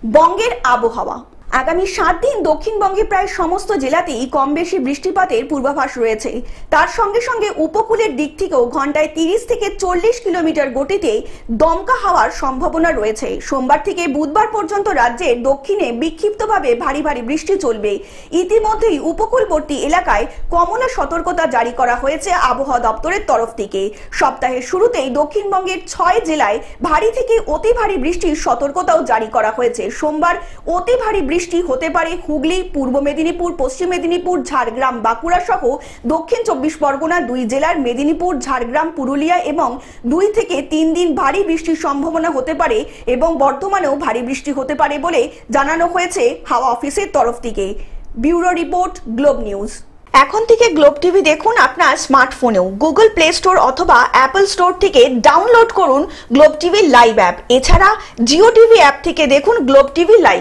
বঙ্গের আবহাওয়া। আগামী 7 দিন দক্ষিণবঙ্গে প্রায় সমস্ত জেলাতেই কম বেশি বৃষ্টিপাতের পূর্বাভাস রয়েছে। তার সঙ্গে সঙ্গে উপকূলের দিক থেকেও ঘন্টায় 30 থেকে 40 কিলোমিটার গতিতে দমকা হাওয়ার সম্ভাবনা রয়েছে। সোমবার থেকে বুধবার পর্যন্ত রাজ্যের দক্ষিণে বিক্ষিপ্তভাবে ভারী বৃষ্টি চলবে। ইতিমধ্যেই উপকূলবর্তী এলাকায় কমলা সতর্কতা জারি করা হয়েছে আবহাওয়া দপ্তরের তরফ থেকে। সপ্তাহের শুরুতেই দক্ষিণবঙ্গের 6 জেলায় ভারী থেকে অতি ভারী বৃষ্টির সতর্কতাও জারি করা হয়েছে। সোমবার অতি ভারী বৃষ্টি হতে পারে হুগলি, পূর্ব মেদিনীপুর, পশ্চিম মেদিনীপুর, ঝাড়গ্রাম, বাঁকুড়া সহ দক্ষিণ 24 পরগনা 2 জেলার মেদিনীপুর, ঝাড়গ্রাম, পুরুলিয়া এবং 2 থেকে 3 দিন ভারী বৃষ্টির সম্ভাবনা হতে পারে এবং বর্ধমানেও ভারী বৃষ্টি হতে পারে বলে জানানো হয়েছে হাওয়া অফিসের তরফ থেকে। Bureau report, globe news. এখন থেকে গ্লোব টিভি দেখুন আপনার স্মার্টফোনেও। গুগল প্লে স্টোর অথবা অ্যাপল স্টোর থেকে ডাউনলোড করুন গ্লোব টিভি লাইভ অ্যাপ। এছাড়া জিও টিভি অ্যাপ থেকে দেখুন গ্লোব টিভি লাইভ।